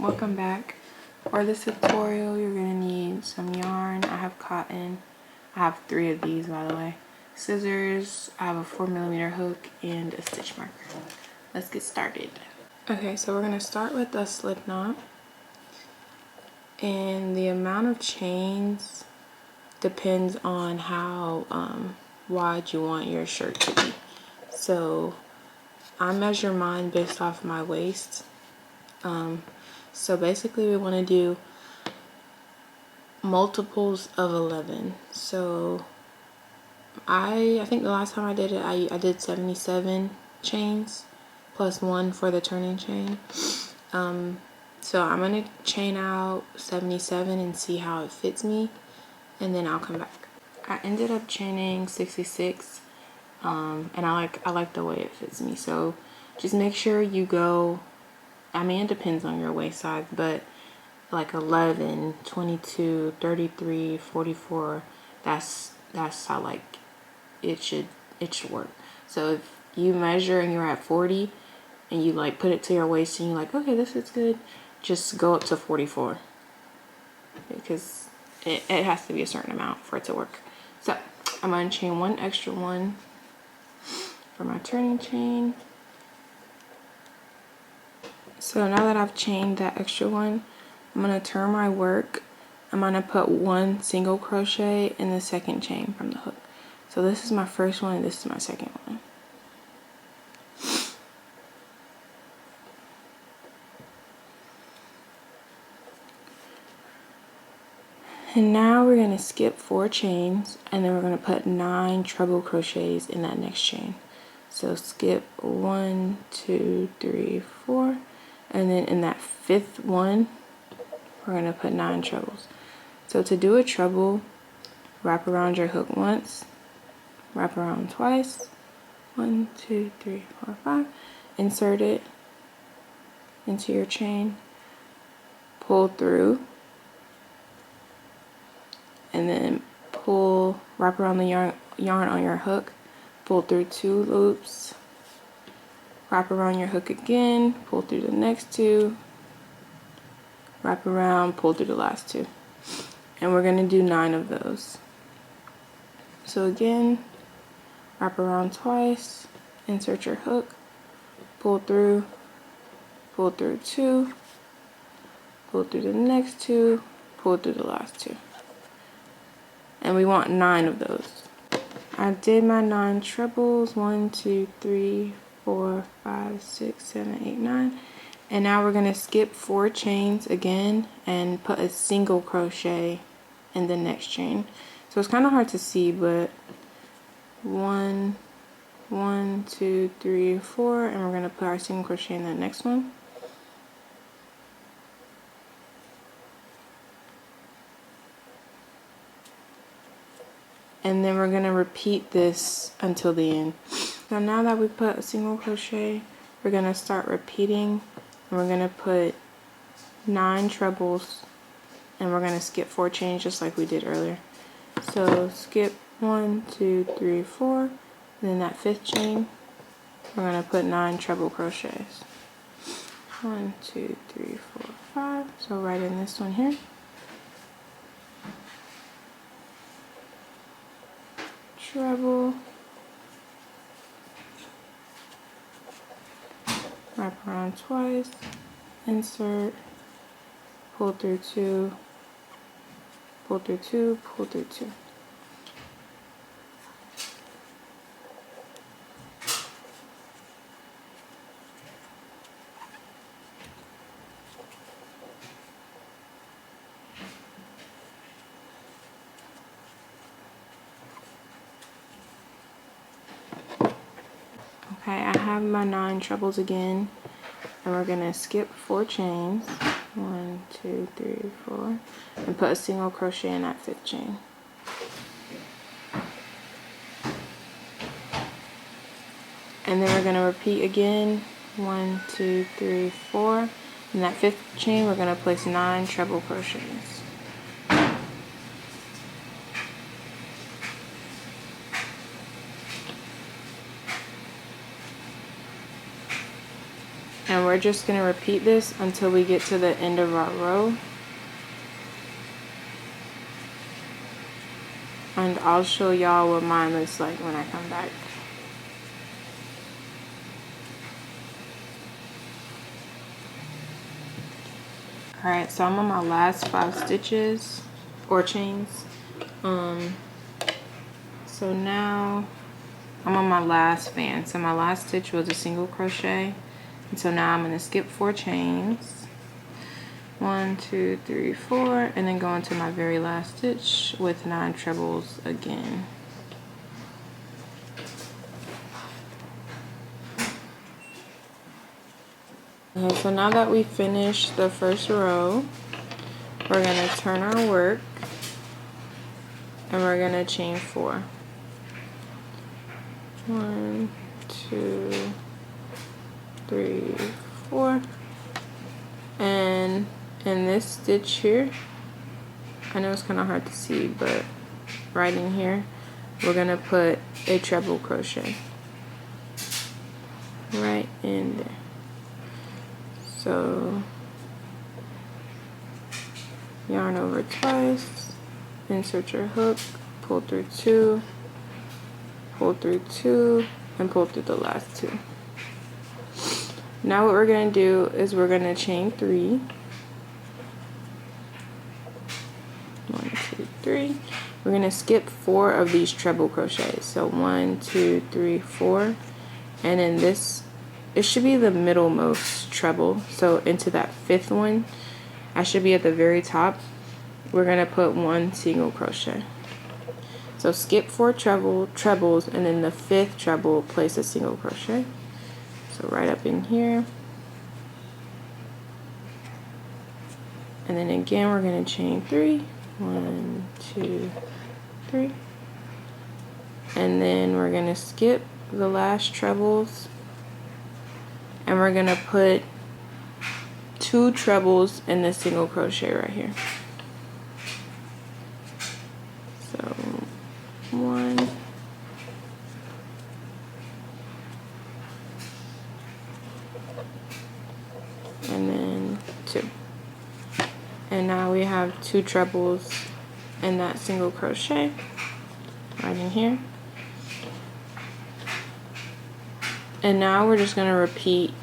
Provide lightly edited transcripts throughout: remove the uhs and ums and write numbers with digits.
Welcome back. For this tutorial you're going to need some yarn. I have cotton. I have 3 of these, by the way. Scissors, I have a 4mm hook, and a stitch marker. Let's get started. Okay, so we're going to start with a slip knot, and the amount of chains depends on how wide you want your shirt to be. So I measure mine based off my waist. So basically we want to do multiples of 11. So I think the last time I did it, I did 77 chains plus 1 for the turning chain. So I'm going to chain out 77 and see how it fits me, and then I'll come back. I ended up chaining 66, and I like the way it fits me. So just make sure you go, I mean, it depends on your waist size, but like 11, 22, 33, 44, that's how like it should work. So if you measure and you're at 40 and you like put it to your waist and you're like, okay, this is good, just go up to 44, because it has to be a certain amount for it to work. So I'm going to chain 1 extra 1 for my turning chain. So now that I've chained that extra 1, I'm going to turn my work. I'm going to put 1 single crochet in the second chain from the hook. So this is my first one and this is my second one. And now we're going to skip 4 chains, and then we're going to put 9 treble crochets in that next chain. So skip 1, 2, 3, 4, and then in that 5th one we're going to put 9 trebles. So to do a treble, wrap around your hook once, wrap around twice, 1, 2, 3, 4, 5, insert it into your chain, pull through, and then pull, wrap around the yarn on your hook, pull through 2 loops, wrap around your hook again, pull through the next 2, wrap around, pull through the last 2. And we're going to do 9 of those. So again, wrap around twice, insert your hook, pull through 2, pull through the next 2, pull through the last 2. And we want 9 of those. I did my 9 trebles, 1, 2, 3, 4, 5, 6, 7, 8, 9. And now we're going to skip 4 chains again and put a single crochet in the next chain. So it's kind of hard to see, but 1, 2, 3, 4, and we're going to put our single crochet in the next one. And then we're going to repeat this until the end. So now that we put a single crochet, we're going to start repeating, and we're going to put 9 trebles, and we're going to skip 4 chains just like we did earlier. So skip 1, 2, 3, 4, and then that 5th chain, we're going to put 9 treble crochets. 1, 2, 3, 4, 5. So right in this one here. Treble, wrap around twice, insert, pull through 2, pull through 2, pull through 2. Okay, I have my 9 trebles again, and we're going to skip 4 chains, 1, 2, 3, 4, and put a single crochet in that 5th chain. And then we're going to repeat again, 1, 2, 3, 4. In that 5th chain, we're going to place 9 treble crochets. And we're just going to repeat this until we get to the end of our row. And I'll show y'all what mine looks like when I come back. Alright, so I'm on my last 5 stitches or chains. So now I'm on my last fan. So my last stitch was a single crochet. And so now I'm going to skip 4 chains. 1, 2, 3, 4, and then go into my very last stitch with 9 trebles again. Okay, so now that we finished the first row, we're going to turn our work and we're going to chain 4. 1, 2, 3, 4. And in this stitch here, I know it's kind of hard to see, but right in here, we're going to put a treble crochet right in there. So yarn over twice, insert your hook, pull through 2, pull through 2, and pull through the last 2. Now what we're going to do is we're going to chain 3. 1, 2, 3. We're going to skip 4 of these treble crochets. So 1, 2, 3, 4. And in this, it should be the middlemost treble. So into that 5th one, I should be at the very top. We're going to put 1 single crochet. So skip 4 trebles, and in the 5th treble, place a single crochet. So right up in here. And then again, we're going to chain 3. 1, 2, 3. And then we're going to skip the last trebles. And we're going to put 2 trebles in the single crochet right here. So 1. And then 2. And now we have 2 trebles in that single crochet right in here. And now we're just going to repeat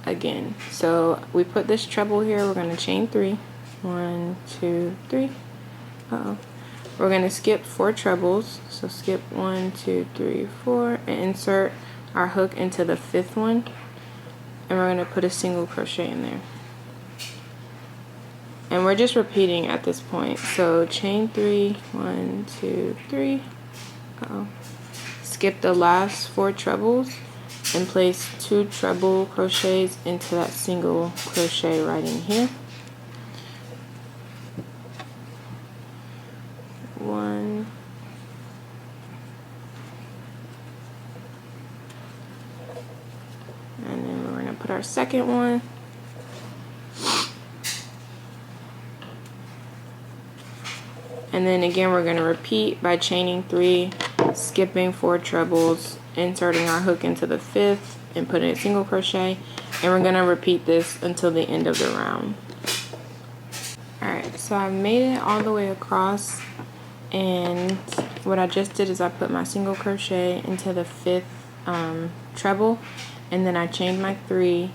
again. So we put this treble here, we're going to chain 3. 1, 2, 3. Uh-oh. We're going to skip 4 trebles. So skip 1, 2, 3, 4, and insert our hook into the 5th one. And we're going to put a single crochet in there. And we're just repeating at this point. So chain 3, 1, 2, 3. Uh-oh. Skip the last 4 trebles and place 2 treble crochets into that single crochet right in here. 1. And then we're going to put our second one. And then again, we're going to repeat by chaining 3, skipping 4 trebles, inserting our hook into the 5th, and putting a single crochet. And we're going to repeat this until the end of the round. Alright, so I made it all the way across. And what I just did is I put my single crochet into the 5th treble. And then I chained my 3.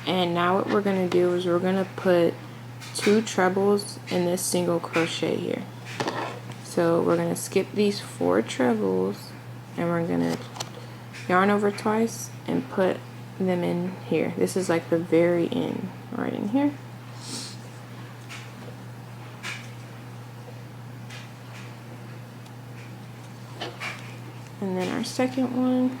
And now what we're going to do is we're going to put 2 trebles in this single crochet here. So we're going to skip these 4 trebles and we're going to yarn over twice and put them in here. This is like the very end, right in here. And then our second one.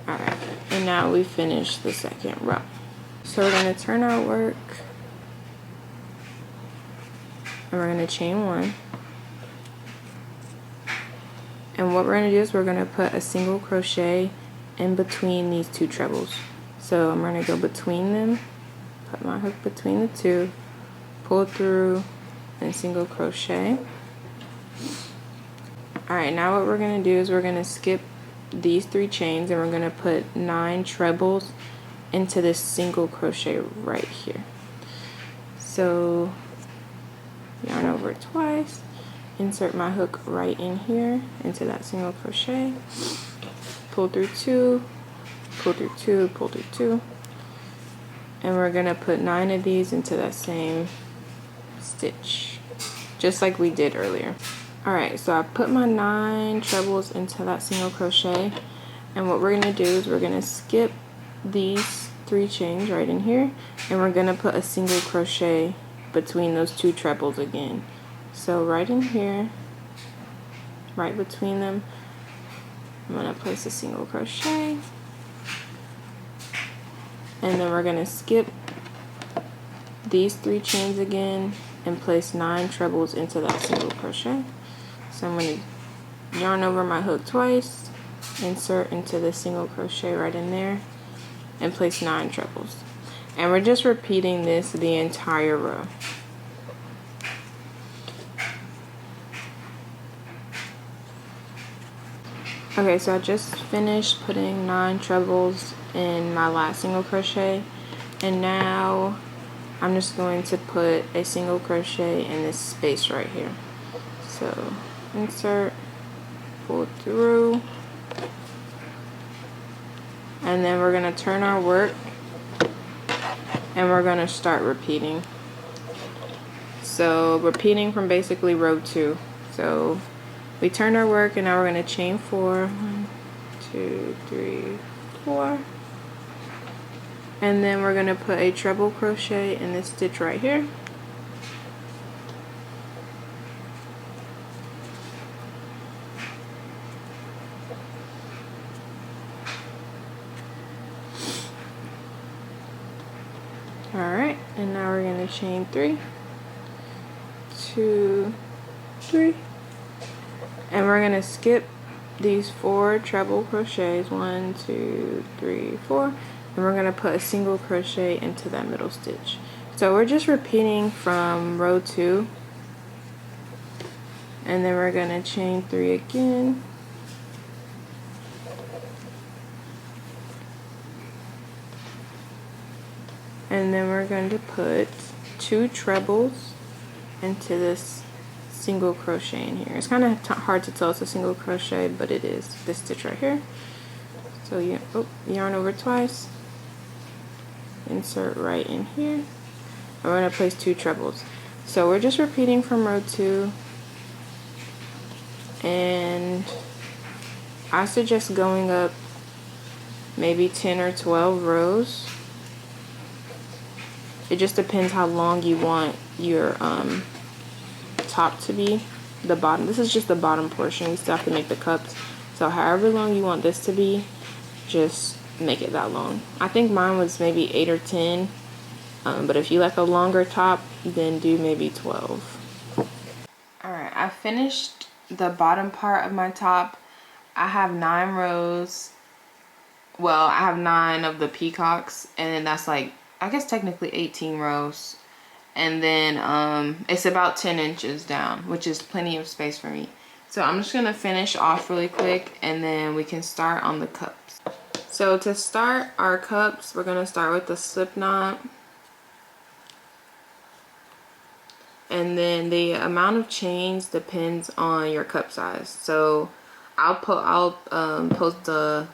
Alright, and now we finished the second row. So we're going to turn our work and we're going to chain 1. And what we're going to do is we're going to put a single crochet in between these 2 trebles. So I'm going to go between them, put my hook between the 2, pull through, and single crochet. Alright, now what we're going to do is we're going to skip these 3 chains and we're going to put 9 trebles into this single crochet right here. So yarn over twice, insert my hook right in here into that single crochet, pull through 2, pull through 2, pull through 2, and we're going to put 9 of these into that same stitch, just like we did earlier. Alright, so I put my 9 trebles into that single crochet, and what we're going to do is we're going to skip these 3 chains right in here, and we're going to put a single crochet between those 2 trebles again. So right in here, right between them, I'm going to place a single crochet, and then we're going to skip these 3 chains again and place 9 trebles into that single crochet. So I'm going to yarn over my hook twice, insert into the single crochet right in there, and place 9 trebles. And we're just repeating this the entire row. Okay, so I just finished putting 9 trebles in my last single crochet, and now I'm just going to put a single crochet in this space right here. So insert, pull through, and then we're going to turn our work and we're going to start repeating. So repeating from basically row 2. So we turned our work and now we're going to chain 4, 1, 2, 3, 4, and then we're going to put a treble crochet in this stitch right here. Alright, and now we're going to chain 3, 2, 3, and we're going to skip these 4 treble crochets, 1, 2, 3, 4, and we're going to put a single crochet into that middle stitch. So we're just repeating from row 2, and then we're going to chain 3 again, and then we're going to put 2 trebles into this single crochet in here. It's kind of hard to tell it's a single crochet, but it is this stitch right here. So you yarn over twice, insert right in here, and we're going to place 2 trebles. So we're just repeating from row 2, and I suggest going up maybe 10 or 12 rows. It just depends how long you want your top to be. The bottom, this is just the bottom portion. We still have to make the cups. So however long you want this to be, just make it that long. I think mine was maybe 8 or 10. But if you like a longer top, then do maybe 12. Alright, I finished the bottom part of my top. I have 9 rows. Well, I have 9 of the peacocks, and then that's like, I guess technically 18 rows. And then it's about 10 inches down, which is plenty of space for me. So I'm just gonna finish off really quick, and then we can start on the cups. So to start our cups, we're gonna start with the slip knot. And then the amount of chains depends on your cup size. So I'll post the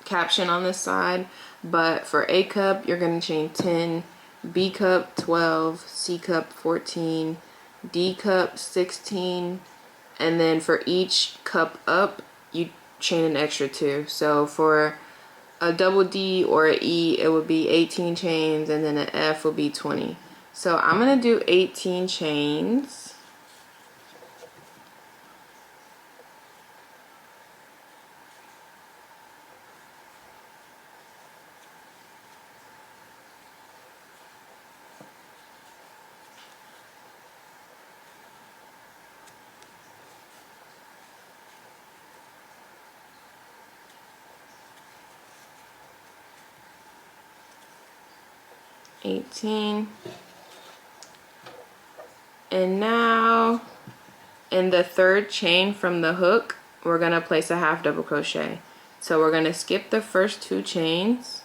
caption on this side, but for A cup you're going to chain 10, B cup 12, C cup 14, D cup 16, and then for each cup up you chain an extra 2. So for a double D or an E it would be 18 chains, and then an F would be 20. So I'm going to do 18 chains. And now in the third chain from the hook, we're gonna place a half double crochet. So we're gonna skip the first 2 chains,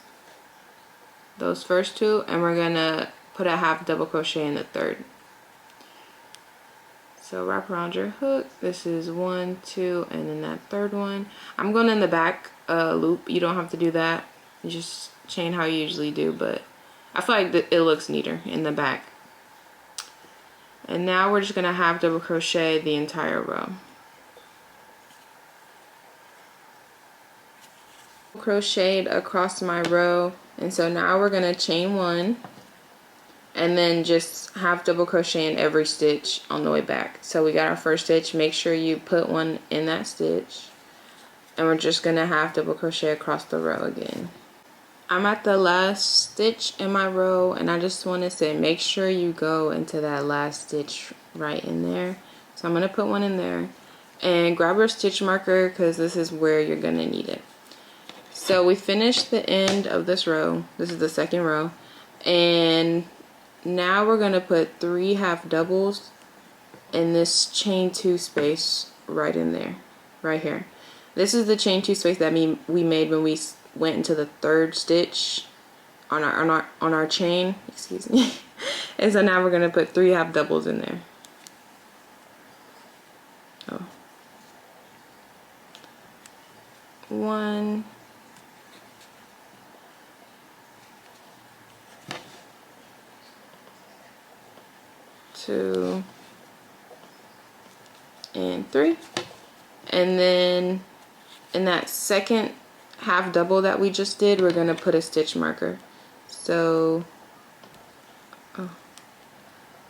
those first 2, and we're gonna put a half double crochet in the third. So wrap around your hook. This is 1, 2, and then that third one. I'm going in the back loop. You don't have to do that. You just chain how you usually do, but I feel like it looks neater in the back. And now we're just gonna half double crochet the entire row. Crocheted across my row, and so now we're gonna chain 1 and then just half double crochet in every stitch on the way back. So we got our first stitch. Make sure you put 1 in that stitch, and we're just gonna half double crochet across the row again. I'm at the last stitch in my row, and I just want to say make sure you go into that last stitch right in there. So I'm gonna put 1 in there, and grab your stitch marker because this is where you're gonna need it. So we finished the end of this row. This is the second row, and now we're gonna put 3 half doubles in this chain 2 space right in there, right here. This is the chain 2 space that we made when we went into the third stitch on our chain, excuse me. And so now we're gonna put 3 half doubles in there. Oh. 1, 2, and 3. And then in that second half double that we just did, we're gonna put a stitch marker. So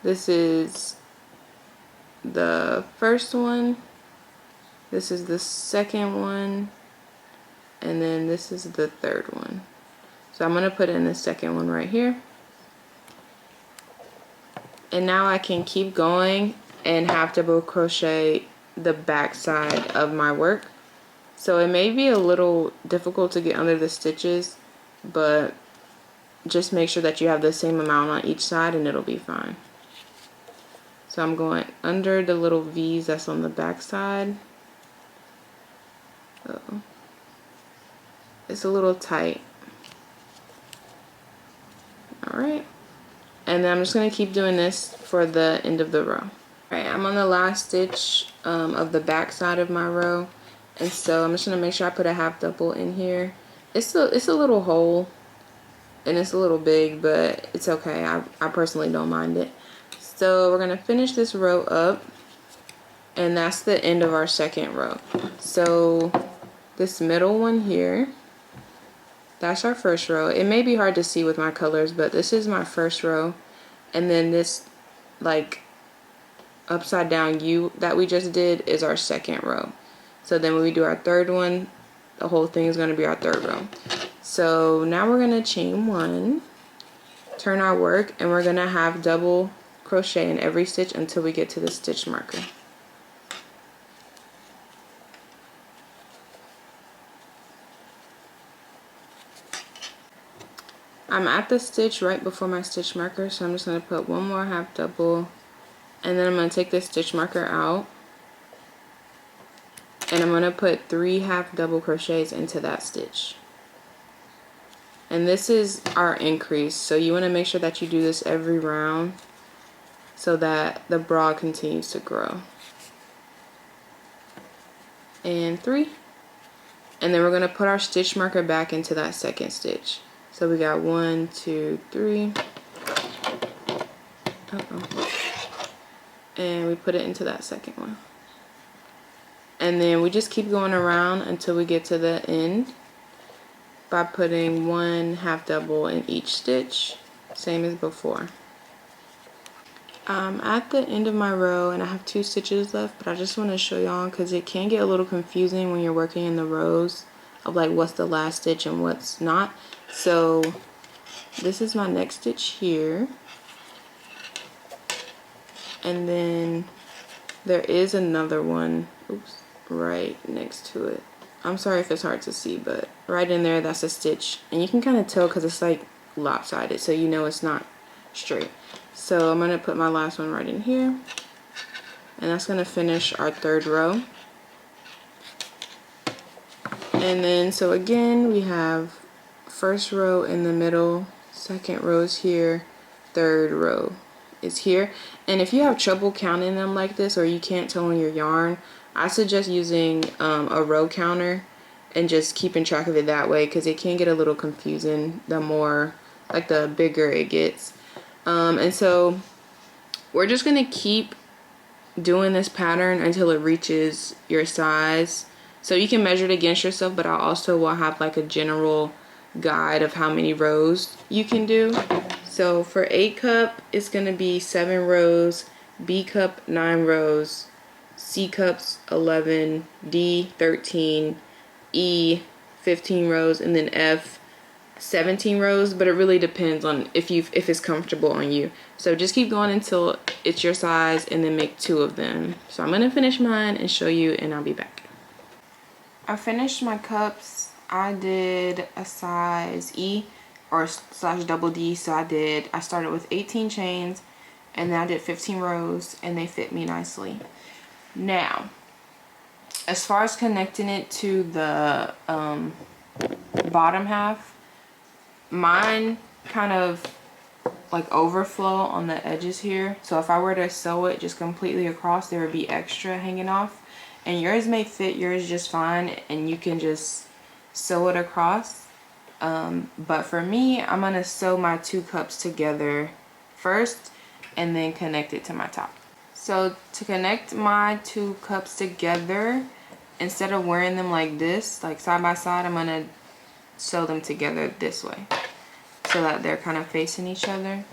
this is the first one, this is the second one, and then this is the third one. So I'm gonna put in the second one right here. And now I can keep going and half double crochet the back side of my work. So it may be a little difficult to get under the stitches, but just make sure that you have the same amount on each side and it'll be fine. So I'm going under the little V's that's on the back side. Uh-oh. It's a little tight. Alright. And then I'm just going to keep doing this for the end of the row. Alright, I'm on the last stitch of the back side of my row. And so I'm just going to make sure I put a half double in here. It's a little hole and it's a little big, but it's okay. I personally don't mind it. So we're going to finish this row up, and that's the end of our second row. So this middle one here, that's our first row. It may be hard to see with my colors, but this is my first row. And then this like upside down U that we just did is our second row. So then when we do our third one, the whole thing is going to be our third row. So now we're going to chain 1, turn our work, and we're going to have double crochet in every stitch until we get to the stitch marker. I'm at the stitch right before my stitch marker, so I'm just going to put 1 more half double, and then I'm going to take this stitch marker out, and I'm going to put 3 half double crochets into that stitch. And this is our increase, so you want to make sure that you do this every round so that the bra continues to grow. And 3. And then we're going to put our stitch marker back into that second stitch. So we got 1, 2, 3. And we put it into that second one. And then we just keep going around until we get to the end by putting 1 half double in each stitch, same as before. I'm at the end of my row and I have 2 stitches left, but I just want to show y'all because it can get a little confusing when you're working in the rows of like what's the last stitch and what's not. So this is my next stitch here, and then there is another one, oops, right next to it. I'm sorry if it's hard to see, but right in there, that's a stitch, and you can kind of tell because it's like lopsided, so you know it's not straight. So I'm going to put my last one right in here, and that's going to finish our 3rd row. And then so again we have 1st row in the middle, 2nd row is here, 3rd row is here. And if you have trouble counting them like this, or you can't tell in your yarn, I suggest using a row counter and just keeping track of it that way, because it can get a little confusing the more, like, the bigger it gets. And so we're just gonna keep doing this pattern until it reaches your size. So you can measure it against yourself, but I also will have like a general guide of how many rows you can do. So for A cup, it's gonna be 7 rows, B cup 9 rows, C cups 11, D 13, E 15 rows, and then F 17 rows, but it really depends on if it's comfortable on you. So just keep going until it's your size, and then make 2 of them. So I'm gonna finish mine and show you, and I'll be back. I finished my cups. I did a size E or / double D. So I started with 18 chains, and then I did 15 rows, and they fit me nicely. Now, as far as connecting it to the bottom half, mine kind of like overflow on the edges here. So if I were to sew it just completely across, there would be extra hanging off. And yours may fit yours just fine, and you can just sew it across. But for me, I'm gonna sew my 2 cups together first and then connect it to my top. So to connect my 2 cups together, instead of wearing them like this, like side by side, I'm gonna sew them together this way, so that they're kind of facing each other.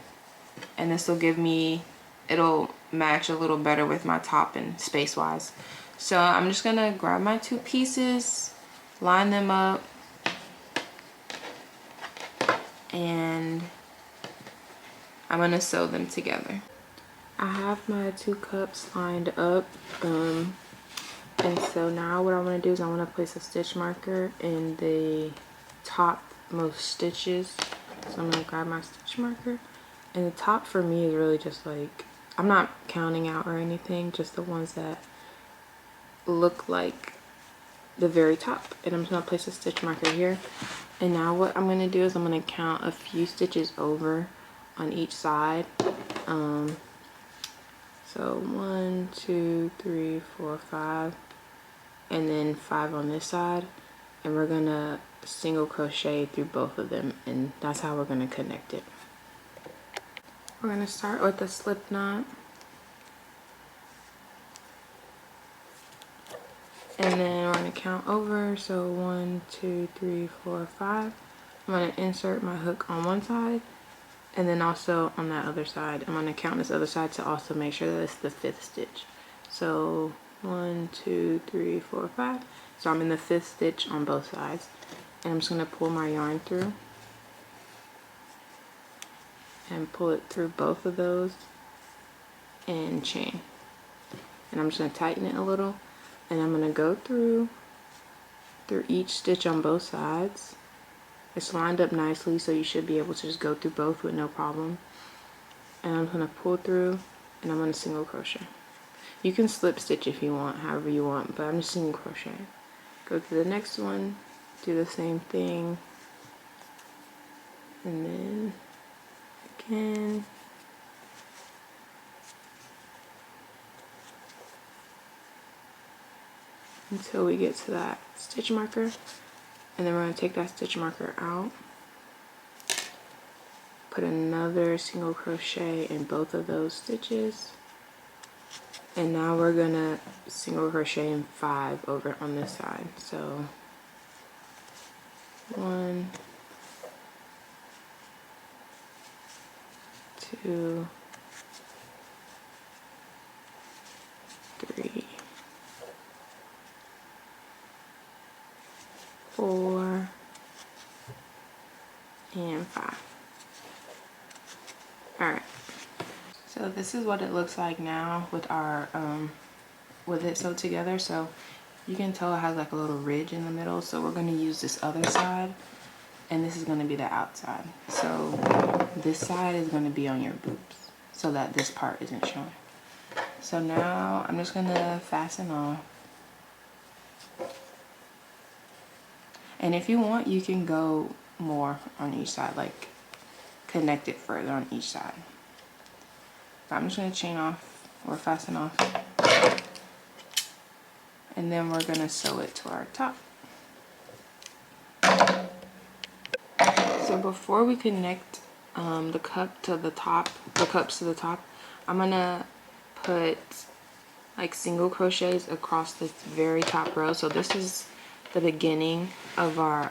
And this will give me, it'll match a little better with my top and space wise. So I'm just gonna grab my 2 pieces, line them up, and I'm gonna sew them together. I have my 2 cups lined up, and so now what I want to do is I want to place a stitch marker in the top most stitches. So I'm gonna grab my stitch marker, and the top for me is really just like, I'm not counting out or anything, just the ones that look like the very top. And I'm just gonna place a stitch marker here. And now what I'm gonna do is I'm gonna count a few stitches over on each side. So 1, 2, 3, 4, 5, and then 5 on this side, and we're gonna single crochet through both of them, and that's how we're gonna connect it. We're gonna start with a slip knot, and then we're gonna count over. So 1, 2, 3, 4, 5. I'm gonna insert my hook on one side, and then also on that other side. I'm gonna count this other side to also make sure that it's the 5th stitch. So 1, 2, 3, 4, 5. So I'm in the 5th stitch on both sides, and I'm just gonna pull my yarn through and pull it through both of those and chain. And I'm just gonna tighten it a little, and I'm gonna go through each stitch on both sides. It's lined up nicely, so you should be able to just go through both with no problem. And I'm gonna pull through, and I'm gonna single crochet. You can slip stitch if you want, however you want, but I'm just single crochet. Go to the next one, do the same thing, and then again. Until we get to that stitch marker, and then we're going to take that stitch marker out, put another single crochet in both of those stitches, and now we're going to single crochet in 5 over on this side. So 1, 2, 3, 4, and 5. Alright, so this is what it looks like now with our with it sewed together. So you can tell it has like a little ridge in the middle, so we're going to use this other side, and this is going to be the outside. So this side is going to be on your boobs so that this part isn't showing. So now I'm just gonna fasten off. And if you want, you can go more on each side, like connect it further on each side. But I'm just gonna chain off or fasten off. And then we're gonna sew it to our top. So before we connect the cup to the top, the cups to the top, I'm gonna put like single crochets across this very top row. So this is the beginning of our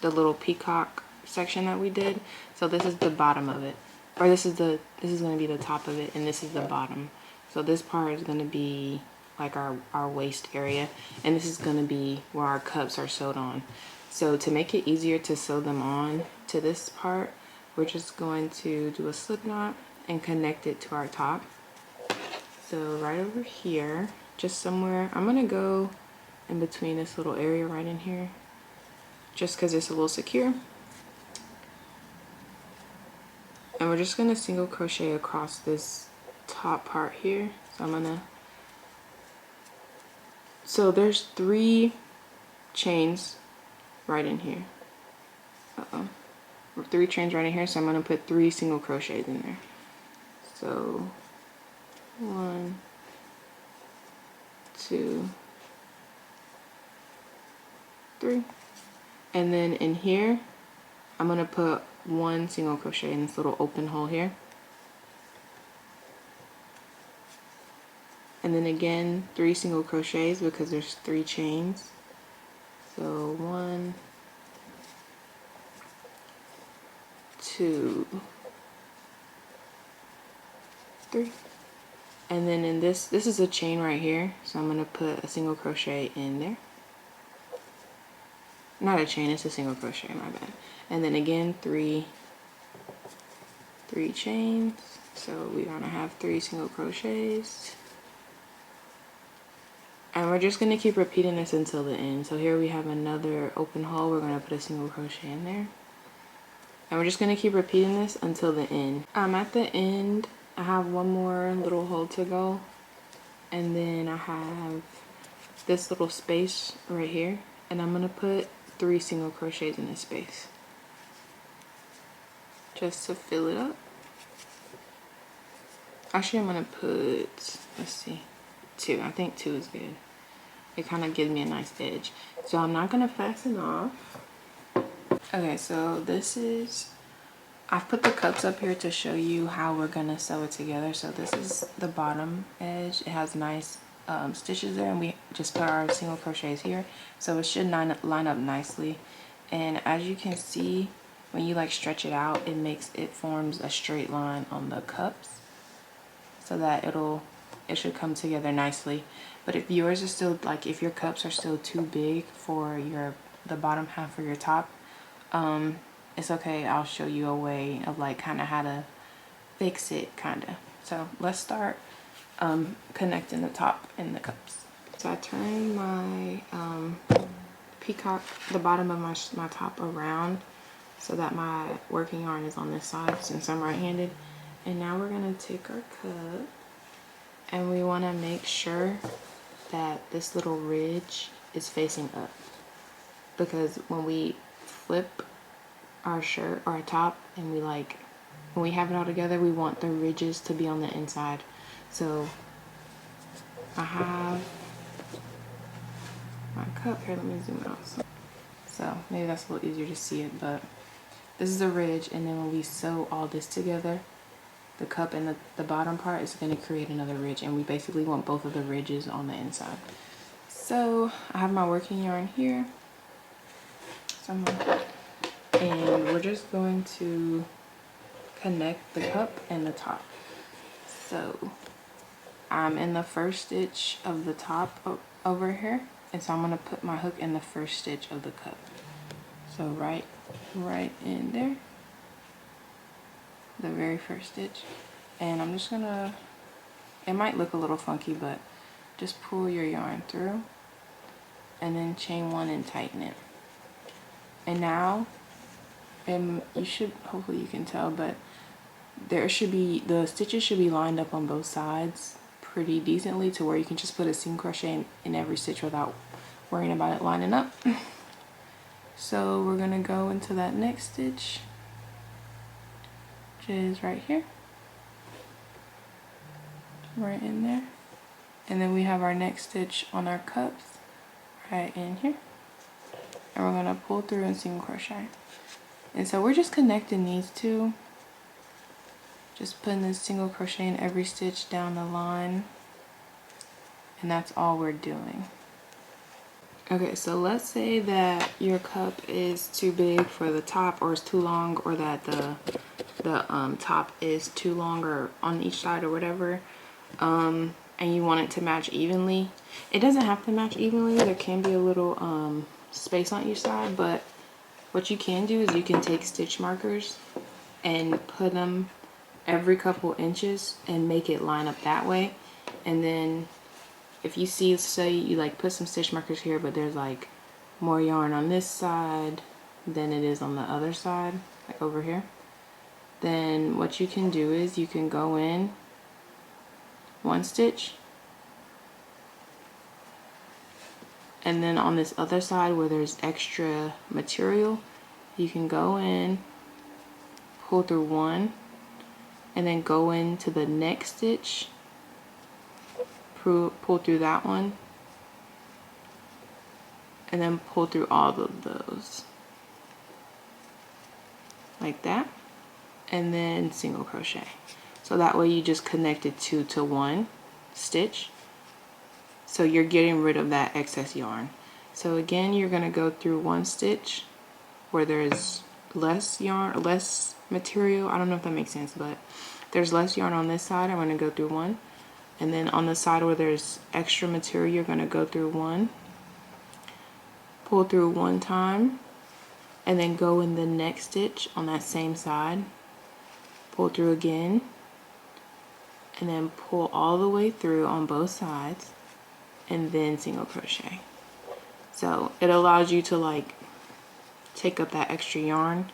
the little peacock section that we did. So this is the bottom of it, or this is going to be the top of it, and this is the bottom. So this part is going to be like our waist area, and this is going to be where our cups are sewed on. So to make it easier to sew them on to this part, we're just going to do a slip knot and connect it to our top. So right over here, just somewhere, I'm gonna go in between this little area right in here, just because it's a little secure. And we're just gonna single crochet across this top part here. So there's 3 chains right in here. 3 chains right in here, so I'm gonna put 3 single crochets in there. So 1, 2, 3. And then in here, I'm gonna put 1 single crochet in this little open hole here. And then again, 3 single crochets because there's 3 chains. So 1, 2, 3. And then in this is a chain right here, so I'm gonna put a single crochet in there. Not a chain, it's a single crochet, my bad. And then again, 3 chains. So we're gonna have 3 single crochets. And we're just gonna keep repeating this until the end. So here we have another open hole, we're gonna put a single crochet in there. And we're just gonna keep repeating this until the end. At the end, I have 1 more little hole to go. And then I have this little space right here. And I'm gonna put 3 single crochets in this space, just to fill it up. Actually, I'm gonna put, let's see, 2. I think 2 is good. It kind of gives me a nice edge. So I'm not gonna fasten off. Okay, so this is, I've put the cups up here to show you how we're gonna sew it together. So this is the bottom edge. It has nice stitches there, and we just put our single crochets here, so it should line up nicely. And as you can see, when you like stretch it out, it forms a straight line on the cups, so that it should come together nicely. But if yours is still, like, if your cups are still too big for the bottom half of your top, it's okay. I'll show you a way of like kind of how to fix it, kind of. So let's start connecting the top and the cups. So I turn my peacock, the bottom of my top around, so that my working yarn is on this side since I'm right-handed. And now we're gonna take our cup, and we want to make sure that this little ridge is facing up, because when we flip our shirt or our top and when we have it all together, we want the ridges to be on the inside. So I have my cup here, let me zoom out. So maybe that's a little easier to see it, but this is a ridge, and then when we sew all this together, the cup and the bottom part is going to create another ridge, and we basically want both of the ridges on the inside. So I have my working yarn here, and we're just going to connect the cup and the top. So I'm in the first stitch of the top over here, and so I'm going to put my hook in the first stitch of the cup. So right in there, the very first stitch. And I'm just gonna, it might look a little funky, but just pull your yarn through and then chain 1 and tighten it. And now, you should, hopefully you can tell, but the stitches should be lined up on both sides, pretty decently to where you can just put a single crochet in every stitch without worrying about it lining up. So we're gonna go into that next stitch, which is right here, right in there. And then we have our next stitch on our cups right in here. And we're gonna pull through and single crochet. And so we're just connecting these two. Just putting this single crochet in every stitch down the line. And that's all we're doing. Okay, so let's say that your cup is too big for the top, or it's too long, or that the top is too long or on each side or whatever, and you want it to match evenly. It doesn't have to match evenly. There can be a little space on each side, but what you can do is you can take stitch markers and put them every couple inches and make it line up that way. And then if you see, say you like put some stitch markers here, but there's like more yarn on this side than it is on the other side, like over here, then what you can do is you can go in one stitch, and then on this other side where there's extra material, you can go in, pull through one, and then go into the next stitch, pull through that one, and then pull through all of those like that, and then single crochet. So that way you just connected two to one stitch, so you're getting rid of that excess yarn. So again, you're going to go through one stitch where there's less yarn, less material. I don't know if that makes sense, but there's less yarn on this side. I'm going to go through one. And then on the side where there's extra material, you're going to go through one, pull through one time, and then go in the next stitch on that same side, pull through again, and then pull all the way through on both sides, and then single crochet. So it allows you to like take up that extra yarn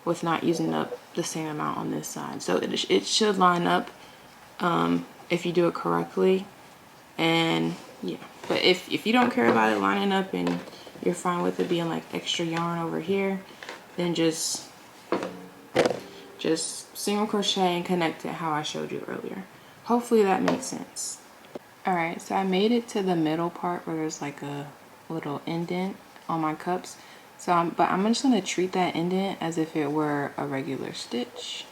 with not using up the same amount on this side. So it should line up if you do it correctly. And yeah, but if you don't care about it lining up and you're fine with it being like extra yarn over here, then just single crochet and connect it how I showed you earlier. Hopefully that makes sense. Alright, so I made it to the middle part where there's like a little indent on my cups. So I'm just going to treat that indent as if it were a regular stitch.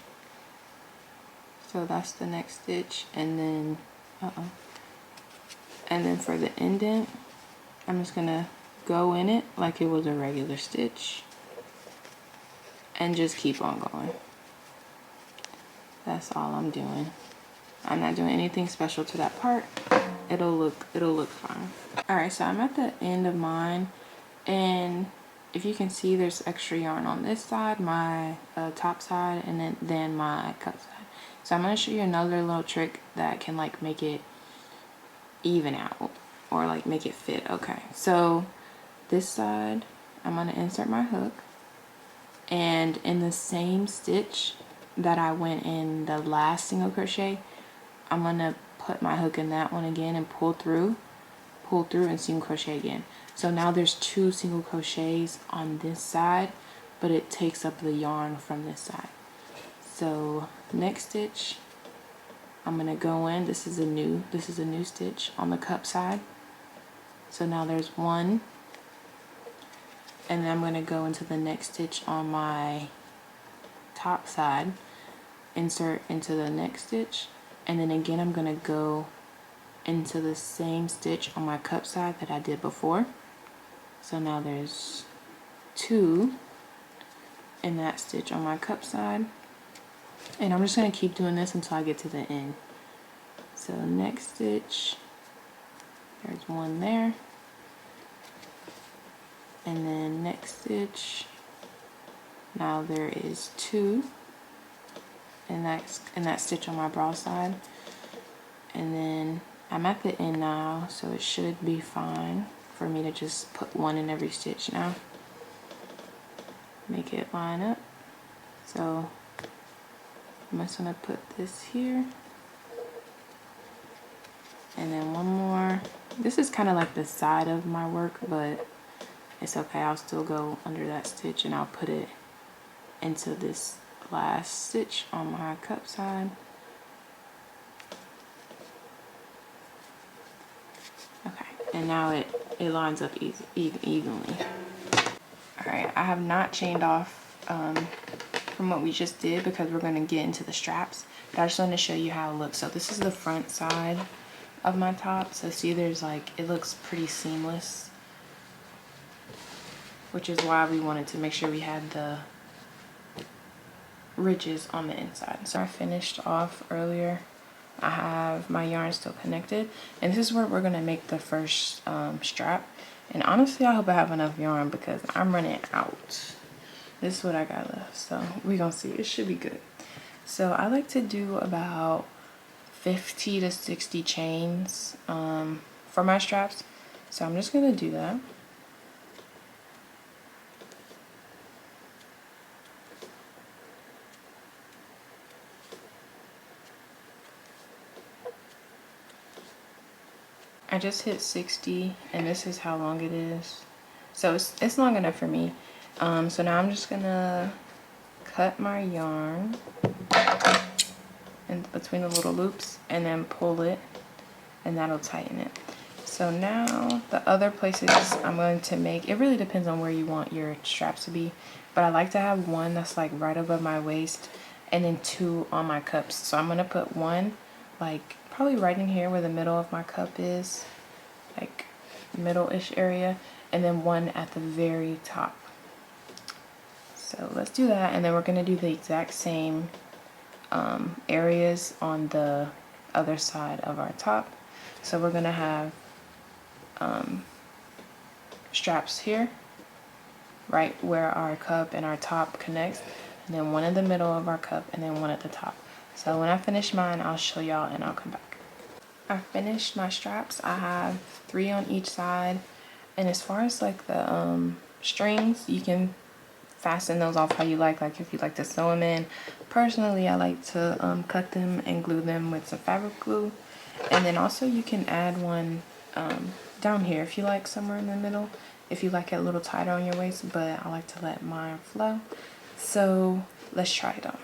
So that's the next stitch, and then and then for the indent, I'm just going to go in it like it was a regular stitch and just keep on going. That's all I'm doing. I'm not doing anything special to that part. It'll look fine. Alright, so I'm at the end of mine, and if you can see, there's extra yarn on this side, my top side, and then my cup side. So I'm going to show you another little trick that can like make it even out, or like make it fit. Okay, so this side, I'm going to insert my hook, and in the same stitch that I went in the last single crochet, I'm going to put my hook in that one again and pull through and single crochet again. So now there's two single crochets on this side, but it takes up the yarn from this side. So next stitch, I'm going to go in, this is a new stitch on the cup side. So now there's one, and then I'm going to go into the next stitch on my top side, insert into the next stitch, and then again I'm going to go into the same stitch on my cup side that I did before. So now there's two in that stitch on my cup side, and I'm just going to keep doing this until I get to the end. So next stitch, there's one there, and then next stitch, now there is two in that stitch on my brow side, and then I'm at the end now, so it should be fine for me to just put one in every stitch now. Make it line up. So I'm just going to put this here. And then one more. This is kind of like the side of my work, but it's okay. I'll still go under that stitch and I'll put it into this last stitch on my cup side. Okay, and now it lines up evenly. Alright, I have not chained off from what we just did because we're going to get into the straps. But I just wanted to show you how it looks. So this is the front side of my top. So see, there's like, it looks pretty seamless, which is why we wanted to make sure we had the ridges on the inside. So I finished off earlier. I have my yarn still connected, and this is where we're gonna make the first strap. And honestly, I hope I have enough yarn because I'm running out. This is what I got left, so we're gonna see. It should be good. So I like to do about 50 to 60 chains for my straps. So I'm just gonna do that. I just hit 60, and this is how long it is. So it's long enough for me. So now I'm just gonna cut my yarn in between the little loops and then pull it, and that'll tighten it. So now the other places I'm going to make, it really depends on where you want your straps to be, but I like to have one that's like right above my waist and then two on my cups. So I'm gonna put one like probably right in here where the middle of my cup is, like middle-ish area, and then one at the very top. So let's do that, and then we're gonna do the exact same areas on the other side of our top. So we're gonna have straps here, right where our cup and our top connects, and then one in the middle of our cup, and then one at the top. So when I finish mine, I'll show y'all and I'll come back. I finished my straps. I have 3 on each side, and as far as like the strings, you can fasten those off how you like if you like to sew them in. Personally, I like to cut them and glue them with some fabric glue, and then also you can add one down here if you like, somewhere in the middle, if you like it a little tighter on your waist, but I like to let mine flow. So let's try it on.